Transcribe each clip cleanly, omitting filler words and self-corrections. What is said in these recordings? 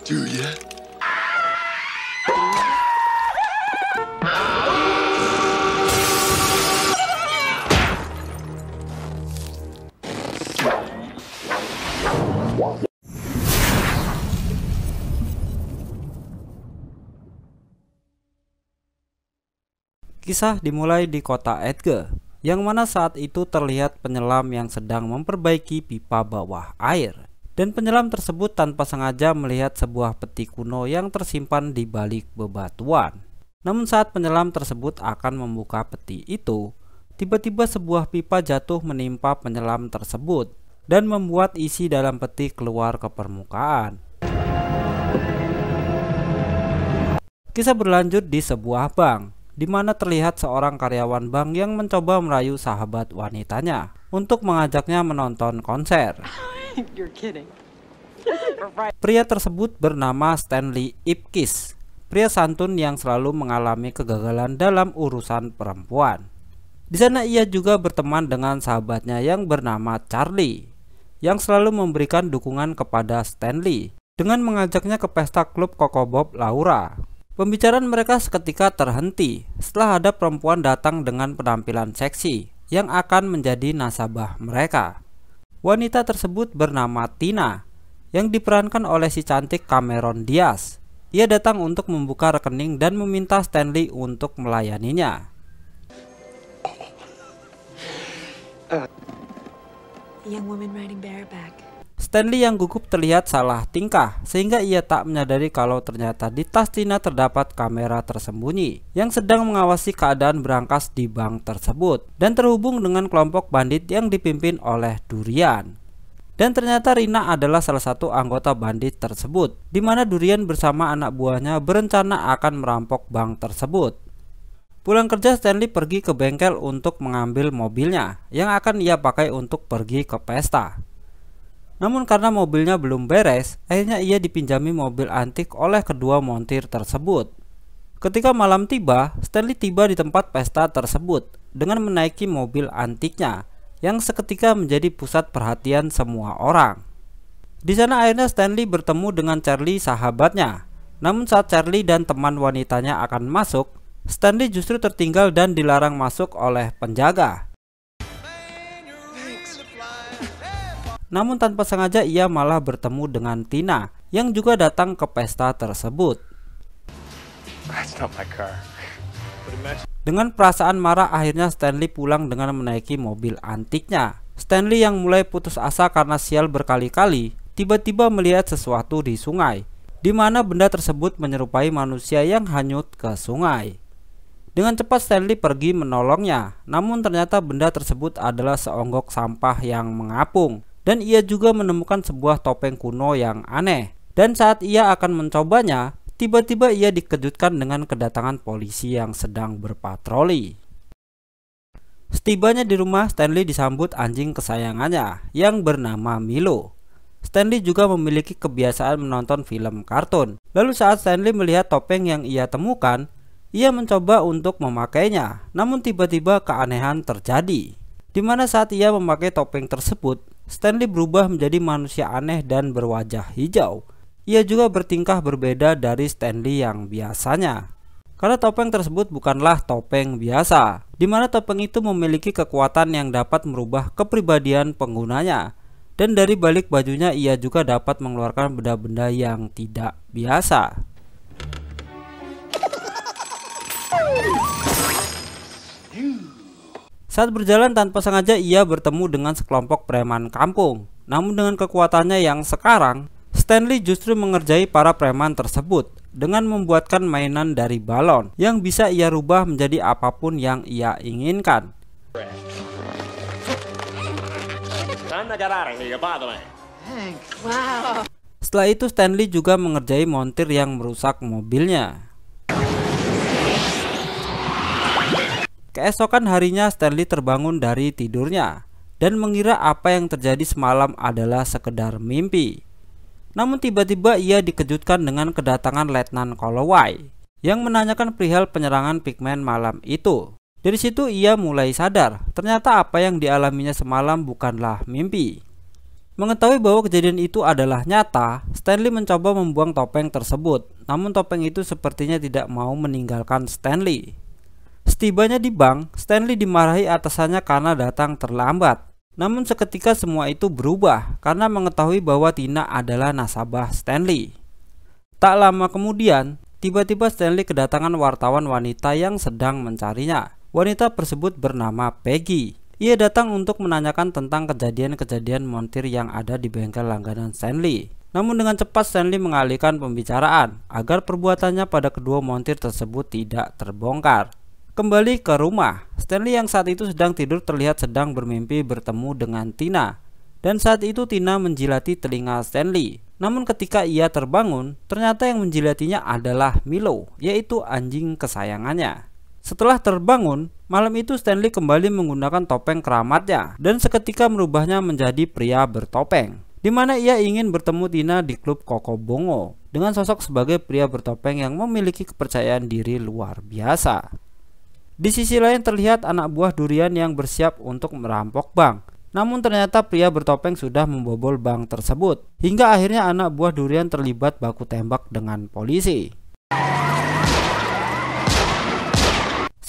Do ya? Kisah dimulai di kota Edge, yang mana saat itu terlihat penyelam yang sedang memperbaiki pipa bawah air. Dan penyelam tersebut tanpa sengaja melihat sebuah peti kuno yang tersimpan di balik bebatuan. Namun saat penyelam tersebut akan membuka peti itu, tiba-tiba sebuah pipa jatuh menimpa penyelam tersebut dan membuat isi dalam peti keluar ke permukaan. Kisah berlanjut di sebuah bank, di mana terlihat seorang karyawan bank yang mencoba merayu sahabat wanitanya untuk mengajaknya menonton konser. Pria tersebut bernama Stanley Ipkiss, pria santun yang selalu mengalami kegagalan dalam urusan perempuan. Di sana ia juga berteman dengan sahabatnya yang bernama Charlie, yang selalu memberikan dukungan kepada Stanley dengan mengajaknya ke pesta klub Coco Bob Laura. Pembicaraan mereka seketika terhenti setelah ada perempuan datang dengan penampilan seksi yang akan menjadi nasabah mereka. Wanita tersebut bernama Tina, yang diperankan oleh si cantik Cameron Diaz. Ia datang untuk membuka rekening dan meminta Stanley untuk melayaninya. Young woman riding bareback. Stanley yang gugup terlihat salah tingkah, sehingga ia tak menyadari kalau ternyata di tas Tina terdapat kamera tersembunyi yang sedang mengawasi keadaan berangkas di bank tersebut dan terhubung dengan kelompok bandit yang dipimpin oleh Durian. Dan ternyata Rina adalah salah satu anggota bandit tersebut, di mana Durian bersama anak buahnya berencana akan merampok bank tersebut. Pulang kerja, Stanley pergi ke bengkel untuk mengambil mobilnya yang akan ia pakai untuk pergi ke pesta. Namun karena mobilnya belum beres, akhirnya ia dipinjami mobil antik oleh kedua montir tersebut. Ketika malam tiba, Stanley tiba di tempat pesta tersebut dengan menaiki mobil antiknya yang seketika menjadi pusat perhatian semua orang. Di sana akhirnya Stanley bertemu dengan Charlie sahabatnya. Namun saat Charlie dan teman wanitanya akan masuk, Stanley justru tertinggal dan dilarang masuk oleh penjaga. Namun tanpa sengaja ia malah bertemu dengan Tina yang juga datang ke pesta tersebut. Dengan perasaan marah, akhirnya Stanley pulang dengan menaiki mobil antiknya. Stanley yang mulai putus asa karena sial berkali-kali, tiba-tiba melihat sesuatu di sungai, di mana benda tersebut menyerupai manusia yang hanyut ke sungai. Dengan cepat Stanley pergi menolongnya, namun ternyata benda tersebut adalah seonggok sampah yang mengapung. Dan ia juga menemukan sebuah topeng kuno yang aneh. Dan saat ia akan mencobanya, tiba-tiba ia dikejutkan dengan kedatangan polisi yang sedang berpatroli. Setibanya di rumah, Stanley disambut anjing kesayangannya yang bernama Milo. Stanley juga memiliki kebiasaan menonton film kartun. Lalu saat Stanley melihat topeng yang ia temukan, ia mencoba untuk memakainya. Namun tiba-tiba keanehan terjadi, di mana saat ia memakai topeng tersebut, Stanley berubah menjadi manusia aneh dan berwajah hijau. Ia juga bertingkah berbeda dari Stanley yang biasanya, karena topeng tersebut bukanlah topeng biasa, di mana topeng itu memiliki kekuatan yang dapat merubah kepribadian penggunanya. Dan dari balik bajunya ia juga dapat mengeluarkan benda-benda yang tidak biasa. Saat berjalan tanpa sengaja ia bertemu dengan sekelompok preman kampung. Namun dengan kekuatannya yang sekarang, Stanley justru mengerjai para preman tersebut dengan membuatkan mainan dari balon yang bisa ia rubah menjadi apapun yang ia inginkan. Wow. Setelah itu Stanley juga mengerjai montir yang merusak mobilnya. Keesokan harinya Stanley terbangun dari tidurnya dan mengira apa yang terjadi semalam adalah sekedar mimpi. Namun tiba-tiba ia dikejutkan dengan kedatangan Letnan Calloway yang menanyakan perihal penyerangan pigmen malam itu. Dari situ ia mulai sadar, ternyata apa yang dialaminya semalam bukanlah mimpi. Mengetahui bahwa kejadian itu adalah nyata, Stanley mencoba membuang topeng tersebut. Namun topeng itu sepertinya tidak mau meninggalkan Stanley. Setibanya di bank, Stanley dimarahi atasannya karena datang terlambat. Namun seketika semua itu berubah karena mengetahui bahwa Tina adalah nasabah Stanley. Tak lama kemudian, tiba-tiba Stanley kedatangan wartawan wanita yang sedang mencarinya. Wanita tersebut bernama Peggy. Ia datang untuk menanyakan tentang kejadian-kejadian montir yang ada di bengkel langganan Stanley. Namun dengan cepat Stanley mengalihkan pembicaraan agar perbuatannya pada kedua montir tersebut tidak terbongkar. Kembali ke rumah, Stanley yang saat itu sedang tidur terlihat sedang bermimpi bertemu dengan Tina. Dan saat itu Tina menjilati telinga Stanley. Namun ketika ia terbangun, ternyata yang menjilatinya adalah Milo, yaitu anjing kesayangannya. Setelah terbangun, malam itu Stanley kembali menggunakan topeng keramatnya dan seketika merubahnya menjadi pria bertopeng, di mana ia ingin bertemu Tina di klub Koko Bongo dengan sosok sebagai pria bertopeng yang memiliki kepercayaan diri luar biasa. Di sisi lain terlihat anak buah Durian yang bersiap untuk merampok bank. Namun ternyata pria bertopeng sudah membobol bank tersebut, hingga akhirnya anak buah Durian terlibat baku tembak dengan polisi.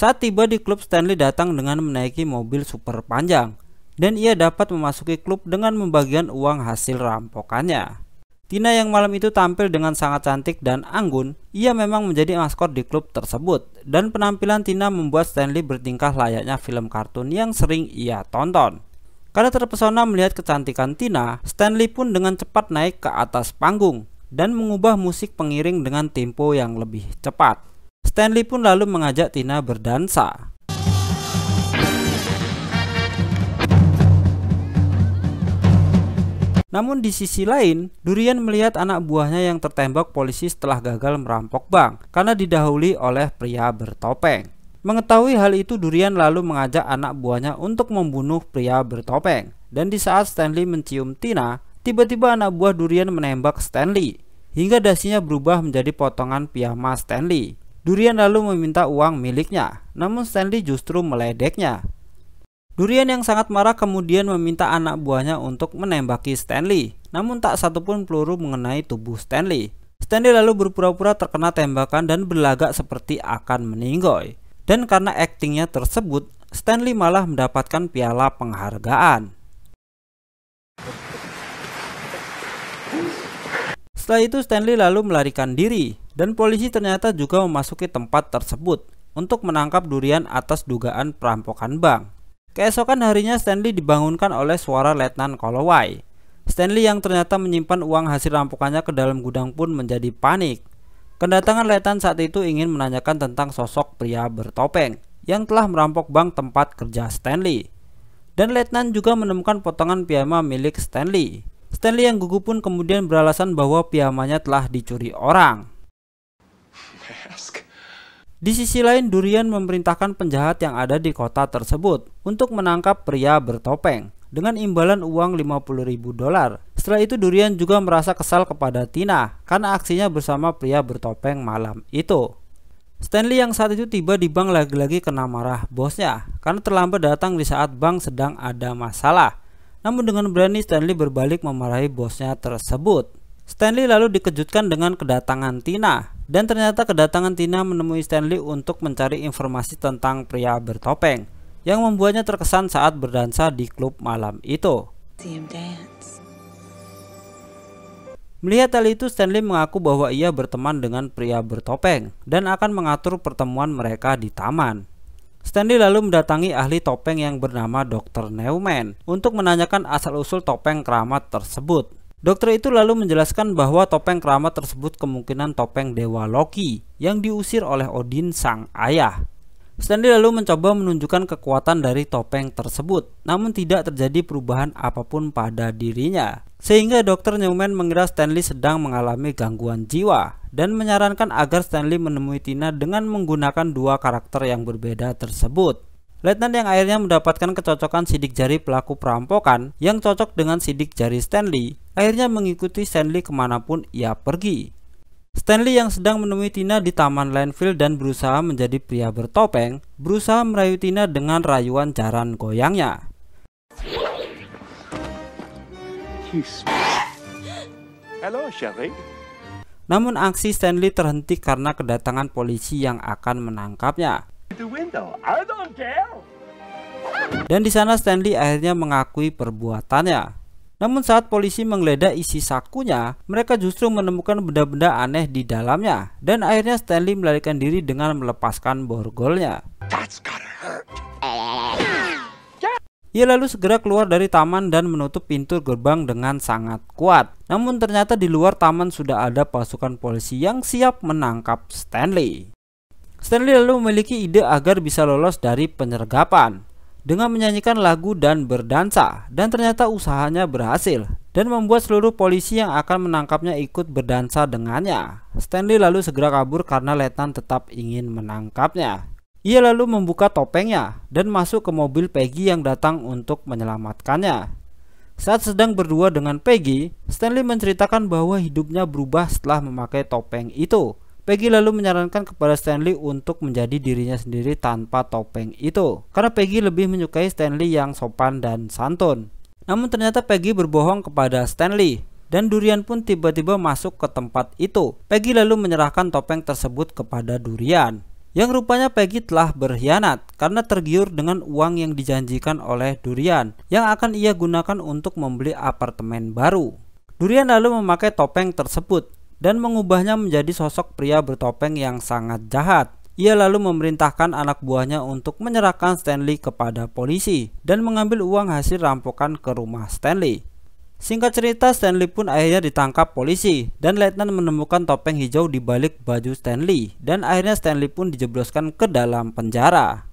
Saat tiba di klub, Stanley datang dengan menaiki mobil super panjang dan ia dapat memasuki klub dengan membagikan uang hasil rampokannya. Tina yang malam itu tampil dengan sangat cantik dan anggun. Ia memang menjadi maskot di klub tersebut dan penampilan Tina membuat Stanley bertingkah layaknya film kartun yang sering ia tonton. Karena terpesona melihat kecantikan Tina, Stanley pun dengan cepat naik ke atas panggung dan mengubah musik pengiring dengan tempo yang lebih cepat. Stanley pun lalu mengajak Tina berdansa. Namun di sisi lain, Durian melihat anak buahnya yang tertembak polisi setelah gagal merampok bank karena didahului oleh pria bertopeng. Mengetahui hal itu, Durian lalu mengajak anak buahnya untuk membunuh pria bertopeng. Dan di saat Stanley mencium Tina, tiba-tiba anak buah Durian menembak Stanley hingga dasinya berubah menjadi potongan piyama Stanley. Durian lalu meminta uang miliknya, namun Stanley justru meledeknya. Durian yang sangat marah kemudian meminta anak buahnya untuk menembaki Stanley, namun tak satupun peluru mengenai tubuh Stanley. Stanley lalu berpura-pura terkena tembakan dan berlagak seperti akan meninggoy. Dan karena aktingnya tersebut, Stanley malah mendapatkan piala penghargaan. Setelah itu Stanley lalu melarikan diri dan polisi ternyata juga memasuki tempat tersebut untuk menangkap Durian atas dugaan perampokan bank. Keesokan harinya Stanley dibangunkan oleh suara Letnan Calloway. Stanley yang ternyata menyimpan uang hasil rampokannya ke dalam gudang pun menjadi panik. Kedatangan Letnan saat itu ingin menanyakan tentang sosok pria bertopeng yang telah merampok bank tempat kerja Stanley. Dan Letnan juga menemukan potongan piyama milik Stanley. Stanley yang gugup pun kemudian beralasan bahwa piyamanya telah dicuri orang. Di sisi lain, Durian memerintahkan penjahat yang ada di kota tersebut untuk menangkap pria bertopeng dengan imbalan uang $50.000. Setelah itu Durian juga merasa kesal kepada Tina karena aksinya bersama pria bertopeng malam itu. Stanley yang saat itu tiba di bank lagi-lagi kena marah bosnya karena terlambat datang di saat bank sedang ada masalah. Namun dengan berani Stanley berbalik memarahi bosnya tersebut. Stanley lalu dikejutkan dengan kedatangan Tina. Dan ternyata kedatangan Tina menemui Stanley untuk mencari informasi tentang pria bertopeng yang membuatnya terkesan saat berdansa di klub malam itu. Melihat hal itu, Stanley mengaku bahwa ia berteman dengan pria bertopeng dan akan mengatur pertemuan mereka di taman. Stanley lalu mendatangi ahli topeng yang bernama Dr. Neumann untuk menanyakan asal-usul topeng keramat tersebut. Dokter itu lalu menjelaskan bahwa topeng keramat tersebut kemungkinan topeng Dewa Loki yang diusir oleh Odin sang ayah. Stanley lalu mencoba menunjukkan kekuatan dari topeng tersebut, namun tidak terjadi perubahan apapun pada dirinya. Sehingga Dr. Neumann mengira Stanley sedang mengalami gangguan jiwa dan menyarankan agar Stanley menemui Tina dengan menggunakan dua karakter yang berbeda tersebut. Letnan yang akhirnya mendapatkan kecocokan sidik jari pelaku perampokan yang cocok dengan sidik jari Stanley, akhirnya mengikuti Stanley kemanapun ia pergi. Stanley yang sedang menemui Tina di Taman Landfill dan berusaha menjadi pria bertopeng, berusaha merayu Tina dengan rayuan jaran goyangnya. kiss me. Hello, Sherry. Namun aksi Stanley terhenti karena kedatangan polisi yang akan menangkapnya. The window. I don't care. Dan di sana Stanley akhirnya mengakui perbuatannya. Namun saat polisi menggeledah isi sakunya, mereka justru menemukan benda-benda aneh di dalamnya. Dan akhirnya Stanley melarikan diri dengan melepaskan borgolnya. That's gotta hurt. Ia lalu segera keluar dari taman dan menutup pintu gerbang dengan sangat kuat. Namun ternyata di luar taman sudah ada pasukan polisi yang siap menangkap Stanley. Stanley lalu memiliki ide agar bisa lolos dari penyergapan dengan menyanyikan lagu dan berdansa, dan ternyata usahanya berhasil dan membuat seluruh polisi yang akan menangkapnya ikut berdansa dengannya. Stanley lalu segera kabur karena letnan tetap ingin menangkapnya. Ia lalu membuka topengnya dan masuk ke mobil Peggy yang datang untuk menyelamatkannya. Saat sedang berdua dengan Peggy, Stanley menceritakan bahwa hidupnya berubah setelah memakai topeng itu. Peggy lalu menyarankan kepada Stanley untuk menjadi dirinya sendiri tanpa topeng itu, karena Peggy lebih menyukai Stanley yang sopan dan santun. Namun ternyata Peggy berbohong kepada Stanley, dan Durian pun tiba-tiba masuk ke tempat itu. Peggy lalu menyerahkan topeng tersebut kepada Durian, yang rupanya Peggy telah berkhianat karena tergiur dengan uang yang dijanjikan oleh Durian yang akan ia gunakan untuk membeli apartemen baru. Durian lalu memakai topeng tersebut dan mengubahnya menjadi sosok pria bertopeng yang sangat jahat. Ia lalu memerintahkan anak buahnya untuk menyerahkan Stanley kepada polisi dan mengambil uang hasil rampokan ke rumah Stanley. Singkat cerita, Stanley pun akhirnya ditangkap polisi dan letnan menemukan topeng hijau di balik baju Stanley, dan akhirnya Stanley pun dijebloskan ke dalam penjara.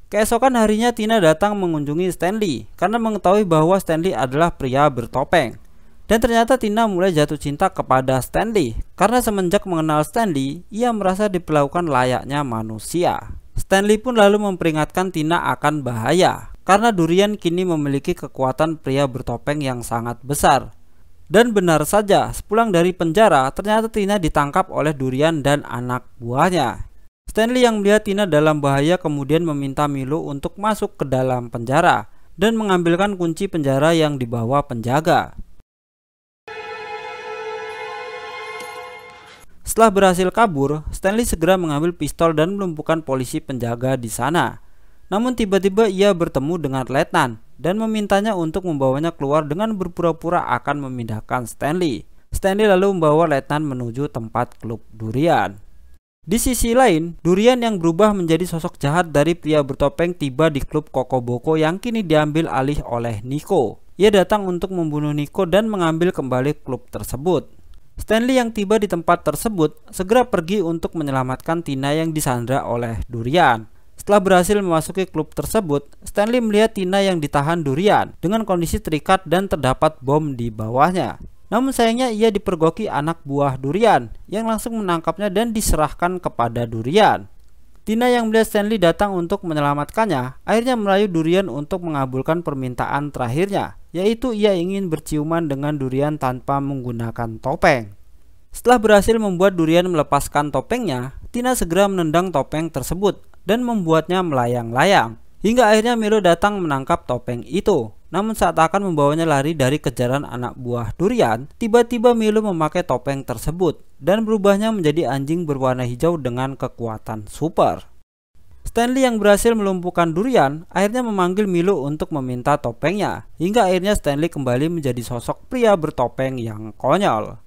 Keesokan harinya Tina datang mengunjungi Stanley karena mengetahui bahwa Stanley adalah pria bertopeng. Dan ternyata Tina mulai jatuh cinta kepada Stanley karena semenjak mengenal Stanley, ia merasa diperlakukan layaknya manusia. Stanley pun lalu memperingatkan Tina akan bahaya karena Durian kini memiliki kekuatan pria bertopeng yang sangat besar. Dan benar saja, sepulang dari penjara, ternyata Tina ditangkap oleh Durian dan anak buahnya. Stanley yang melihat Tina dalam bahaya kemudian meminta Milo untuk masuk ke dalam penjara dan mengambilkan kunci penjara yang dibawa penjaga. Setelah berhasil kabur, Stanley segera mengambil pistol dan melumpuhkan polisi penjaga di sana. Namun tiba-tiba ia bertemu dengan letnan dan memintanya untuk membawanya keluar dengan berpura-pura akan memindahkan Stanley. Stanley lalu membawa letnan menuju tempat klub Durian. Di sisi lain, Durian yang berubah menjadi sosok jahat dari pria bertopeng tiba di klub Kokoboko yang kini diambil alih oleh Nico. Ia datang untuk membunuh Nico dan mengambil kembali klub tersebut. Stanley yang tiba di tempat tersebut segera pergi untuk menyelamatkan Tina yang disandra oleh Durian. Setelah berhasil memasuki klub tersebut, Stanley melihat Tina yang ditahan Durian dengan kondisi terikat dan terdapat bom di bawahnya. Namun sayangnya ia dipergoki anak buah Durian yang langsung menangkapnya dan diserahkan kepada Durian. Tina yang melihat Stanley datang untuk menyelamatkannya akhirnya merayu Durian untuk mengabulkan permintaan terakhirnya, yaitu ia ingin berciuman dengan Durian tanpa menggunakan topeng. Setelah berhasil membuat Durian melepaskan topengnya, Tina segera menendang topeng tersebut dan membuatnya melayang-layang, hingga akhirnya Milo datang menangkap topeng itu. Namun saat akan membawanya lari dari kejaran anak buah Durian, tiba-tiba Milo memakai topeng tersebut dan berubahnya menjadi anjing berwarna hijau dengan kekuatan super. Stanley yang berhasil melumpuhkan Durian akhirnya memanggil Milo untuk meminta topengnya, hingga akhirnya Stanley kembali menjadi sosok pria bertopeng yang konyol.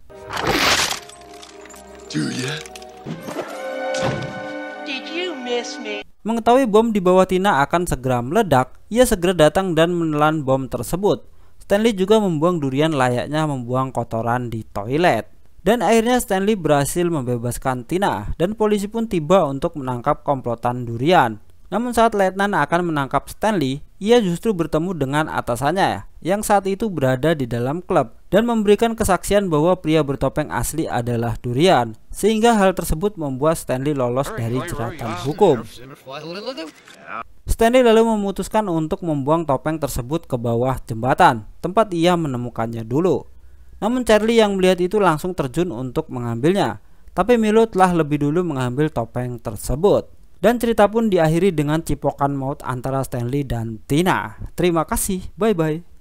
Mengetahui bom di bawah Tina akan segera meledak, ia segera datang dan menelan bom tersebut. Stanley juga membuang Durian layaknya membuang kotoran di toilet. Dan akhirnya Stanley berhasil membebaskan Tina dan polisi pun tiba untuk menangkap komplotan Durian. Namun saat letnan akan menangkap Stanley, ia justru bertemu dengan atasannya yang saat itu berada di dalam klub dan memberikan kesaksian bahwa pria bertopeng asli adalah Durian, sehingga hal tersebut membuat Stanley lolos dari jeratan hukum. Stanley lalu memutuskan untuk membuang topeng tersebut ke bawah jembatan tempat ia menemukannya dulu. Namun Charlie yang melihat itu langsung terjun untuk mengambilnya, tapi Milo telah lebih dulu mengambil topeng tersebut. Dan cerita pun diakhiri dengan cipokan maut antara Stanley dan Tina. Terima kasih, bye-bye.